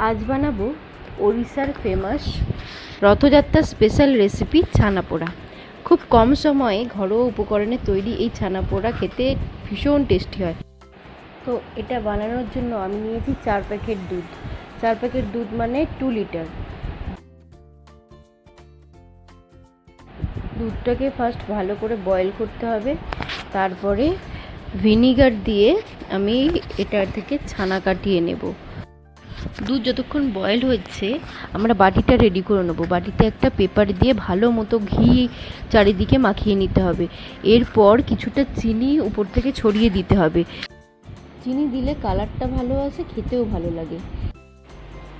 আজ বানাবো ওড়িশার ফেমাস রথযাত্রা স্পেশাল রেসিপি ছানা পোড়া। খুব কম সময়ে ঘরোয়া উপকরণে তৈরি এই ছানা পোড়া খেতে ভীষণ টেস্টি হয়। তো এটা বানানোর জন্য আমি নিয়েছি 4 প্যাকেট দুধ। 4 প্যাকেট দুধ মানে 2 লিটার। দুধটাকে ফার্স্ট ভালো করে বয়েল করতে হবে, তারপরে ভিনিগার দিয়ে আমি এটার থেকে ছানা কাটিয়ে নেব। দুধ যতক্ষণ বয়েল হচ্ছে আমরা বাটিটা রেডি করে নেবো। বাটিতে একটা পেপার দিয়ে ভালো মতো ঘি চারিদিকে মাখিয়ে নিতে হবে। এরপর কিছুটা চিনি উপর থেকে ছড়িয়ে দিতে হবে। চিনি দিলে কালারটা ভালো আসে, খেতেও ভালো লাগে।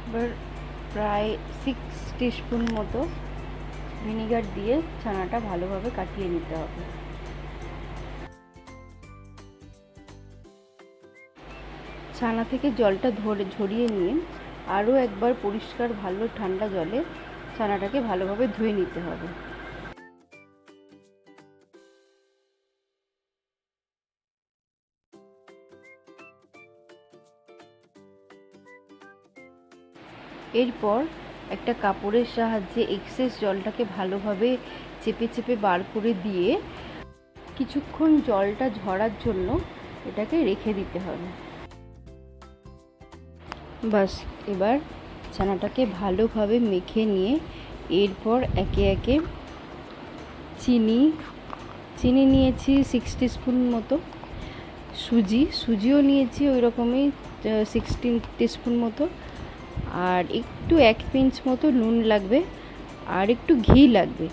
এবার প্রায় 6 টিস্পুন মতো ভিনিগার দিয়ে ছানাটা ভালোভাবে কাটিয়ে নিতে হবে। ছানা থেকে জলটা ঝরিয়ে নিয়ে আরও একবার পরিষ্কার ভালো ঠান্ডা জলে ছানাটাকে ভালোভাবে ধুয়ে নিতে হবে। এরপর একটা কাপড়ের সাহায্যে এক্সেস জলটাকে ভালোভাবে চেপে চেপে বার করে দিয়ে কিছুক্ষণ জলটা ঝরার জন্য এটাকে রেখে দিতে হবে। বাস, এবার ছানাটাকে ভালোভাবে মেখে নিয়ে এরপর একে একে চিনি নিয়েছি 6 টিস্পুন মতো, সুজিও নিয়েছি ওই রকমই 16 টিস্পুন মতো, আর একটু 1 পিঞ্চ মতো নুন লাগবে, আর একটু ঘি লাগবে।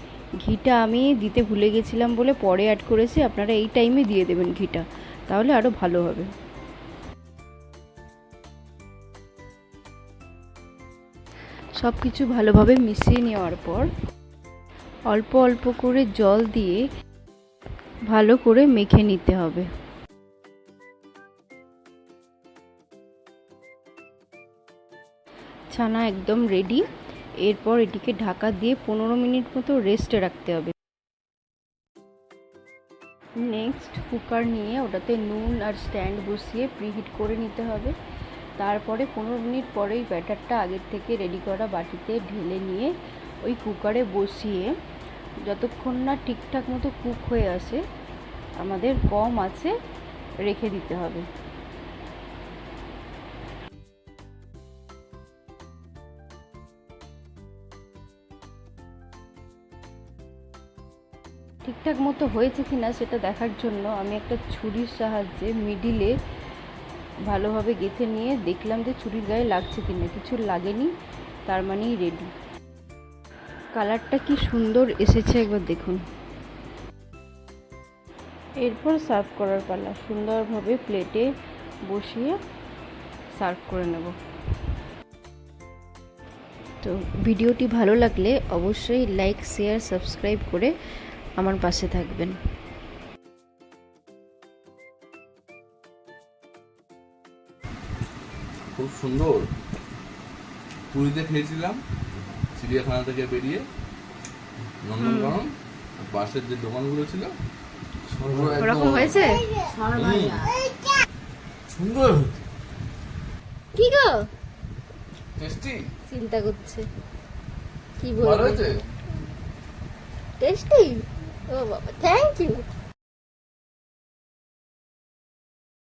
ঘিটা আমি দিতে ভুলে গেছিলাম বলে পরে অ্যাড করেছি। আপনারা এই টাইমে দিয়ে দেবেন ঘিটা, তাহলে আরও ভালো হবে। সব কিছু ভালোভাবে মিশিয়ে নেওয়ার পর অল্প অল্প করে জল দিয়ে ভালো করে মেখে নিতে হবে। ছানা একদম রেডি। এরপর এটিকে ঢাকা দিয়ে 15 মিনিট মতো রেস্টে রাখতে হবে। নেক্সট কুকার নিয়ে ওটাতে নুন আর স্ট্যান্ড বসিয়ে প্রিহিট করে নিতে হবে। তারপরে 15 মিনিট পরেই ব্যাটারটা আগের থেকে রেডি করা বাটিতে ঢেলে নিয়ে ওই কুকারে বসিয়ে যতক্ষণ না ঠিকঠাক মতো কুক হয়ে আসে আমাদের কম আঁচে রেখে দিতে হবে। ঠিকঠাক মতো হয়েছে কিনা সেটা দেখার জন্য আমি একটা ছুরির সাহায্যে মিডিলে ভালোভাবে গেঁথে নিয়ে দেখলাম যে ছুরির গায়ে লাগছে কিনা। কিছু লাগেনি, তার মানেই রেডি। কালারটা কি সুন্দর এসেছে একবার দেখুন। এরপর সার্ভ করার পালা। সুন্দরভাবে প্লেটে বসিয়ে সার্ভ করে নেব। তো ভিডিওটি ভালো লাগলে অবশ্যই লাইক, শেয়ার, সাবস্ক্রাইব করে আমার পাশে থাকবেন। খুব সুন্দর। পুরীতে খেয়েছিলাম, চিড়িয়াখানা থেকে বেরিয়ে নন্দনকানন পাশের যে দোকানগুলো ছিল ওরকম হয়েছে। সুন্দর, কি গো টেস্টি, চিন্তা করছে কি ভালো বলবো। হয়েছে, টেস্টি। ও বাবা, থ্যাংক ইউ।